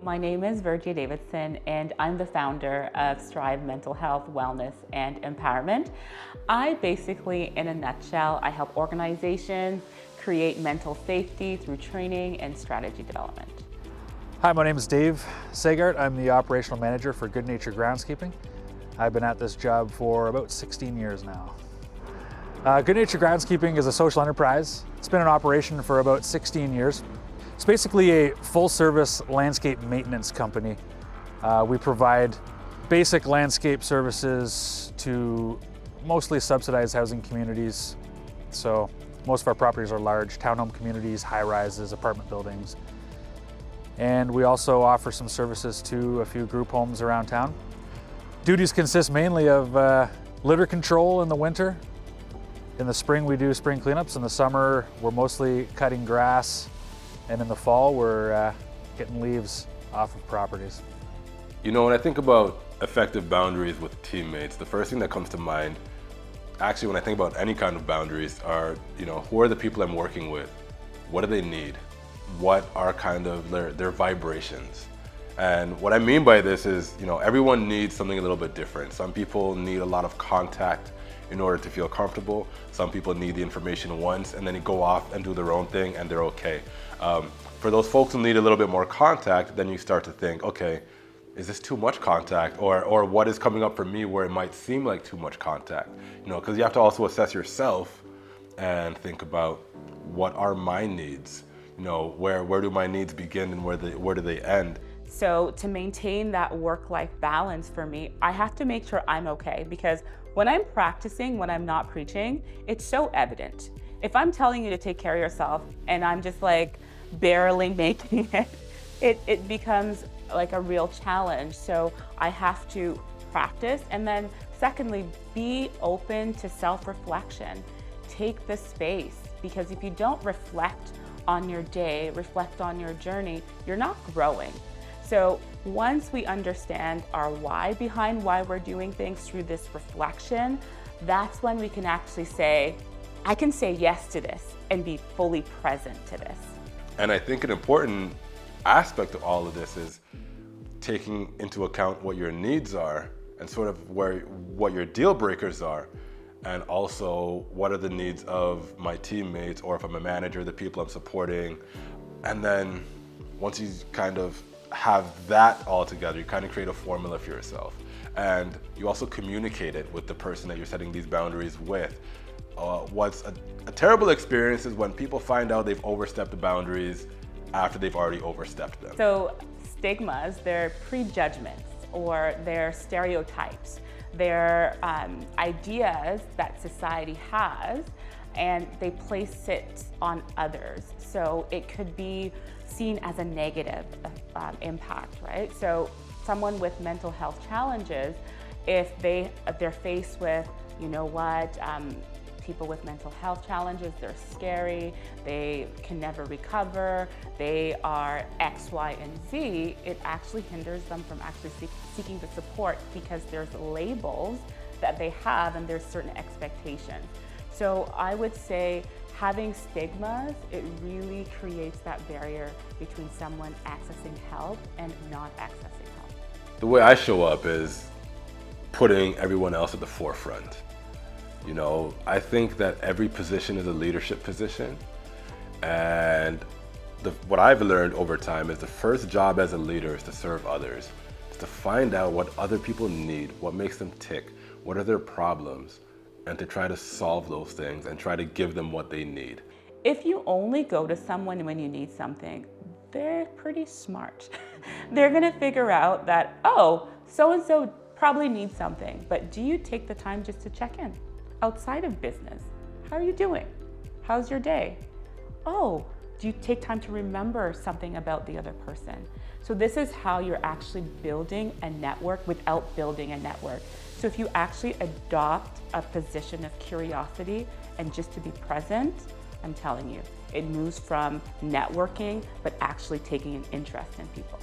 My name is Virgie Davidson, and I'm the founder of Strive Mental Health, Wellness, and Empowerment. I basically, in a nutshell, I help organizations create mental safety through training and strategy development. Hi, my name is Dave Sagart. I'm the operational manager for Good Nature Groundskeeping. I've been at this job for about 16 years now. Good Nature Groundskeeping is a social enterprise. It's been in operation for about 16 years. It's basically a full-service landscape maintenance company. We provide basic landscape services to mostly subsidized housing communities. So most of our properties are large townhome communities, high-rises, apartment buildings. And we also offer some services to a few group homes around town. Duties consist mainly of litter control in the winter. In the spring, we do spring cleanups. In the summer, we're mostly cutting grass. And in the fall, we're getting leaves off of properties. You know, when I think about effective boundaries with teammates, the first thing that comes to mind, actually when I think about any kind of boundaries, are, who are the people I'm working with? What do they need? What are kind of their vibrations? And what I mean by this is, everyone needs something a little bit different. Some people need a lot of contact in order to feel comfortable. Some people need the information once and then they go off and do their own thing and they're okay. For those folks who need a little bit more contact, then you start to think, okay, is this too much contact? Or what is coming up for me where it might seem like too much contact? Because you have to also assess yourself and think about what are my needs? Where do my needs begin and where do they end? So to maintain that work-life balance for me, I have to make sure I'm okay, because when I'm practicing, when I'm not preaching, it's so evident. If I'm telling you to take care of yourself and I'm just like barely making it, it becomes like a real challenge. So I have to practice. And then secondly, be open to self-reflection. Take the space, because if you don't reflect on your day, reflect on your journey, you're not growing. So once we understand our why behind why we're doing things through this reflection, that's when we can actually say, I can say yes to this and be fully present to this. And I think an important aspect of all of this is taking into account what your needs are and sort of what your deal breakers are, and also what are the needs of my teammates, or if I'm a manager, the people I'm supporting. And then once you kind of have that all together, you kind of create a formula for yourself. And you also communicate it with the person that you're setting these boundaries with. What's a terrible experience is when people find out they've overstepped the boundaries after they've already overstepped them. So stigmas, they're prejudgments or they're stereotypes. They're ideas that society has, and they place it on others. So it could be seen as a negative impact, right? So someone with mental health challenges, if they're faced with, people with mental health challenges, they're scary, they can never recover, they are X, Y, and Z, it actually hinders them from actually seeking the support, because there's labels that they have and there's certain expectations. So I would say having stigmas, it really creates that barrier between someone accessing help and not accessing help. The way I show up is putting everyone else at the forefront. I think that every position is a leadership position. And what I've learned over time is the first job as a leader is to serve others. It's to find out what other people need, what makes them tick, what are their problems, and to try to solve those things and try to give them what they need. If you only go to someone when you need something, they're pretty smart. They're gonna figure out that, oh, so-and-so probably needs something, but do you take the time just to check in? Outside of business, how are you doing? How's your day? Oh, do you take time to remember something about the other person? So this is how you're actually building a network without building a network. So if you actually adopt a position of curiosity and just to be present, I'm telling you, it moves from networking, but actually taking an interest in people.